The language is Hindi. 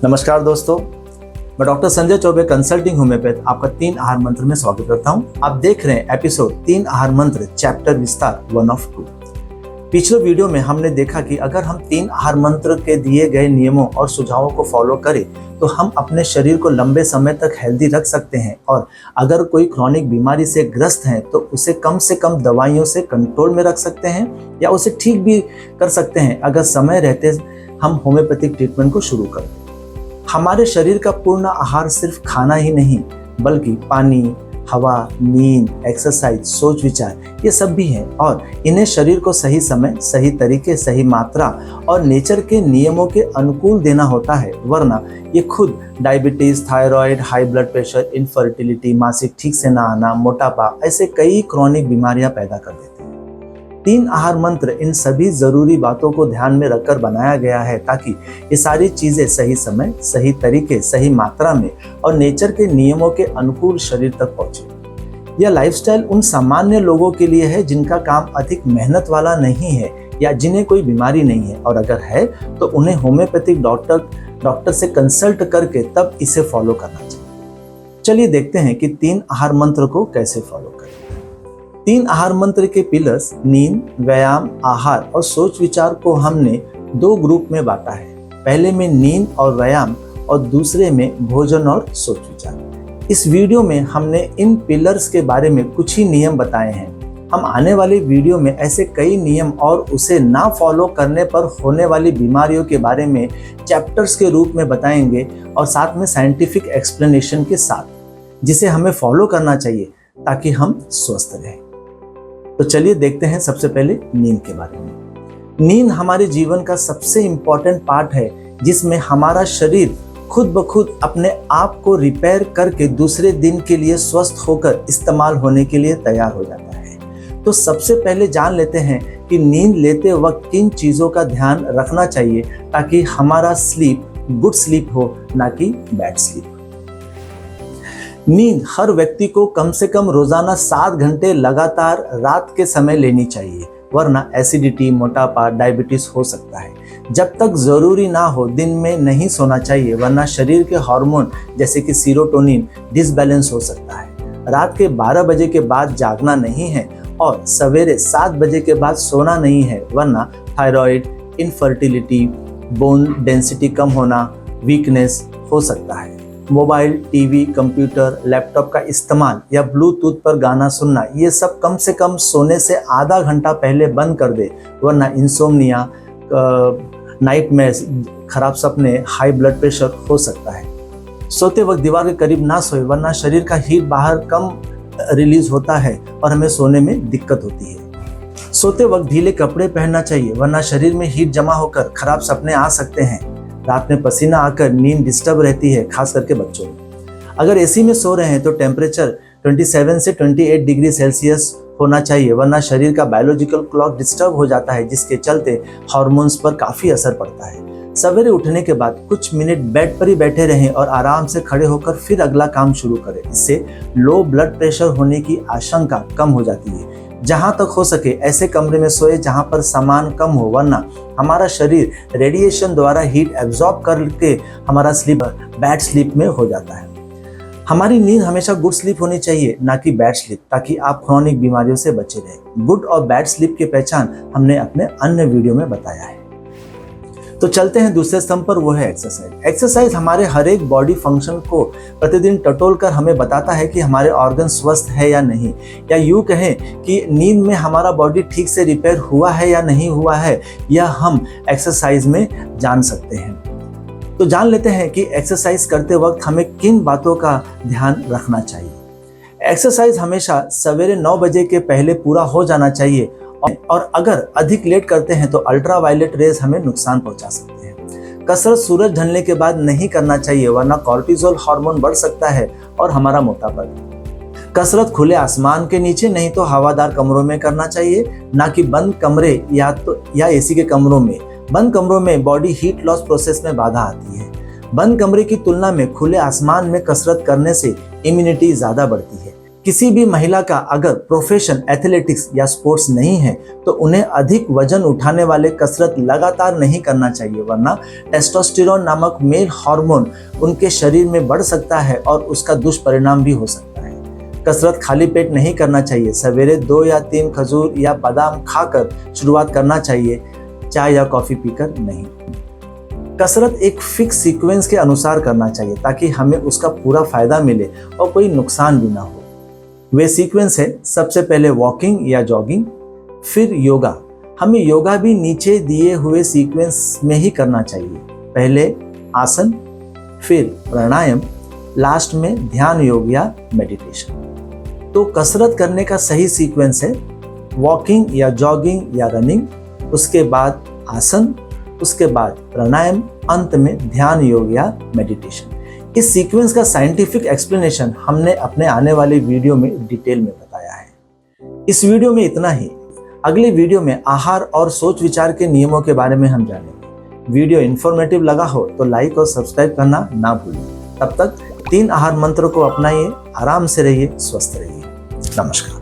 नमस्कार दोस्तों, मैं doctor Sanjay Choubey consulting homeopath आपका 3 आहार मंत्र में स्वागत करता हूं। आप देख रहे हैं एपिसोड 3 आहार मंत्र चैप्टर विस्तार 1 of 2। पिछले वीडियो में हमने देखा कि अगर हम 3 आहार मंत्र के दिए गए नियमों और सुझावों को फॉलो करें तो हम अपने शरीर को लंबे समय तक हेल्दी रख सकते हैं, और अगर कोई क्रॉनिक बीमारी से ग्रस्त है तो उसे कम से कम दवाइयों से कंट्रोल में रख सकते हैं या उसे ठीक भी कर सकते हैं अगर समय रहते हम होम्योपैथिक ट्रीटमेंट को शुरू करें। हमारे शरीर का पूर्ण आहार सिर्फ खाना ही नहीं बल्कि पानी, हवा, नींद, एक्सरसाइज, सोच विचार ये सब भी है, और इन्हें शरीर को सही समय, सही तरीके, सही मात्रा और नेचर के नियमों के अनुकूल देना होता है, वरना ये खुद diabetes, thyroid, high blood pressure, infertility, मासिक ठीक से ना आना, मोटापा ऐसे कई क्रॉनिक बीमारियां पैदा कर देते हैं। 3 आहार मंत्र इन सभी जरूरी बातों को ध्यान में रखकर बनाया गया है ताकि ये सारी चीजें सही समय, सही तरीके, सही मात्रा में और नेचर के नियमों के अनुकूल शरीर तक पहुंचे। यह लाइफस्टाइल उन सामान्य लोगों के लिए है जिनका काम अधिक मेहनत वाला नहीं है या जिन्हें कोई बीमारी नहीं है, और अगर है तो उन्हें होम्योपैथिक डॉक्टर से कंसल्ट करके तब इसे फॉलो करना चाहिए। चलिए देखते हैं कि 3 आहार मंत्र को कैसे फॉलो करें। 3 आहार मंत्र के पिलर्स नींद, व्यायाम, आहार और सोच विचार को हमने 2 ग्रुप में बांटा है। पहले में नींद और व्यायाम और दूसरे में भोजन और सोच विचार। इस वीडियो में हमने इन पिलर्स के बारे में कुछ ही नियम बताए हैं। हम आने वाले वीडियो में ऐसे कई नियम और उसे ना फॉलो करने पर होने वाली बीमारियों के बारे में चैप्टर्स के रूप में बताएंगे, और साथ में साइंटिफिक एक्सप्लेनेशन के साथ, जिसे हमें फॉलो करना चाहिए ताकि हम स्वस्थ रहें। तो चलिए देखते हैं सबसे पहले नींद के बारे में। नींद हमारे जीवन का सबसे इम्पोर्टेंट पार्ट है, जिसमें हमारा शरीर खुद ब खुद अपने आप को रिपेयर करके दूसरे दिन के लिए स्वस्थ होकर इस्तेमाल होने के लिए तैयार हो जाता है। तो सबसे पहले जान लेते हैं कि नींद लेते वक्त किन चीज़ों का ध्यान रखना चाहिए ताकि हमारा स्लीप गुड स्लीप हो, ना कि बैड स्लीप। नींद हर व्यक्ति को कम से कम रोजाना 7 घंटे लगातार रात के समय लेनी चाहिए, वरना एसिडिटी, मोटापा, डायबिटीज हो सकता है। जब तक जरूरी ना हो दिन में नहीं सोना चाहिए, वरना शरीर के हार्मोन जैसे कि सीरोटोनिन डिसबैलेंस हो सकता है। रात के 12 बजे के बाद जागना नहीं है और सवेरे 7 बजे के बाद सोना नहीं है, वरना थायराइड, इनफर्टिलिटी, बोन डेंसिटी कम होना, वीकनेस हो सकता है। मोबाइल, टीवी, कंप्यूटर, लैपटॉप का इस्तेमाल या ब्लूटूथ पर गाना सुनना ये सब कम से कम सोने से आधा घंटा पहले बंद कर दे, वरना इंसोम्निया, नाइटमेयर्स, खराब सपने, हाई ब्लड प्रेशर हो सकता है। सोते वक्त दीवार के करीब ना सोए, वरना शरीर का हीट बाहर कम रिलीज होता है और हमें सोने में दिक्कत होती है। सोते वक्त ढीले कपड़े पहनना चाहिए, वरना शरीर में हीट जमा होकर खराब सपने आ सकते हैं। रात में पसीना आकर नींद डिस्टर्ब रहती है, खास करके बच्चों में। अगर एसी में सो रहे हैं तो टेम्परेचर 27 से 28 डिग्री सेल्सियस होना चाहिए, वरना शरीर का बायोलॉजिकल क्लॉक डिस्टर्ब हो जाता है, जिसके चलते हार्मोन्स पर काफ़ी असर पड़ता है। सवेरे उठने के बाद कुछ मिनट बेड पर ही बैठे रहें और आराम से खड़े होकर फिर अगला काम शुरू करें। इससे लो ब्लड प्रेशर होने की आशंका कम हो जाती है। जहाँ तक हो सके ऐसे कमरे में सोए जहाँ पर सामान कम हो, वरना हमारा शरीर रेडिएशन द्वारा हीट एब्जॉर्ब करके हमारा स्लीप बैड स्लीप में हो जाता है। हमारी नींद हमेशा गुड स्लीप होनी चाहिए, ना कि बैड स्लीप, ताकि आप क्रॉनिक बीमारियों से बचे रहें। गुड और बैड स्लीप की पहचान हमने अपने अन्य वीडियो में बताया है। तो चलते हैं दूसरे स्तंभ पर, वो है एक्सरसाइज। एक्सरसाइज हमारे हर एक बॉडी फंक्शन को प्रतिदिन टटोल कर हमें बताता है कि हमारे ऑर्गन स्वस्थ है या नहीं, या यूँ कहें कि नींद में हमारा बॉडी ठीक से रिपेयर हुआ है या नहीं हुआ है, यह हम एक्सरसाइज में जान सकते हैं। तो जान लेते हैं कि एक्सरसाइज करते वक्त हमें किन बातों का ध्यान रखना चाहिए। एक्सरसाइज हमेशा सवेरे 9 बजे के पहले पूरा हो जाना चाहिए, और अगर अधिक लेट करते हैं तो अल्ट्रावायलेट रेज हमें नुकसान पहुंचा सकते हैं। कसरत सूरज ढलने के बाद नहीं करना चाहिए, वरना कॉर्टिसोल हार्मोन बढ़ सकता है और हमारा मोटापा। कसरत खुले आसमान के नीचे नहीं तो हवादार कमरों में करना चाहिए, ना कि बंद कमरे या एसी के कमरों में। बंद कमरों में बॉडी हीट लॉस प्रोसेस में बाधा आती है। बंद कमरे की तुलना में खुले आसमान में कसरत करने से इम्यूनिटी ज्यादा बढ़ती है। किसी भी महिला का अगर प्रोफेशन एथलेटिक्स या स्पोर्ट्स नहीं है तो उन्हें अधिक वजन उठाने वाले कसरत लगातार नहीं करना चाहिए, वरना टेस्टोस्टेरोन नामक मेल हार्मोन उनके शरीर में बढ़ सकता है और उसका दुष्परिणाम भी हो सकता है। कसरत खाली पेट नहीं करना चाहिए। सवेरे 2 या 3 खजूर या बादाम खाकर शुरुआत करना चाहिए, चाय या कॉफी पीकर नहीं। कसरत एक फिक्स सीक्वेंस के अनुसार करना चाहिए ताकि हमें उसका पूरा फायदा मिले और कोई नुकसान भी ना हो। वे सीक्वेंस है, सबसे पहले वॉकिंग या जॉगिंग, फिर योगा। हमें योगा भी नीचे दिए हुए सीक्वेंस में ही करना चाहिए। पहले आसन, फिर प्राणायाम, लास्ट में ध्यान योग या मेडिटेशन। तो कसरत करने का सही सीक्वेंस है वॉकिंग या जॉगिंग या रनिंग, उसके बाद आसन, उसके बाद प्राणायाम, अंत में ध्यान योग या मेडिटेशन। इस सीक्वेंस का साइंटिफिक एक्सप्लेनेशन हमने अपने आने वाले वीडियो में डिटेल में बताया है। इस वीडियो में इतना ही। अगले वीडियो में आहार और सोच विचार के नियमों के बारे में हम जानेंगे। वीडियो इंफॉर्मेटिव लगा हो तो लाइक और सब्सक्राइब करना ना भूलें। तब तक 3 आहार मंत्रों को अपनाइए, आराम से रहिए, स्वस्थ रहिए। नमस्कार।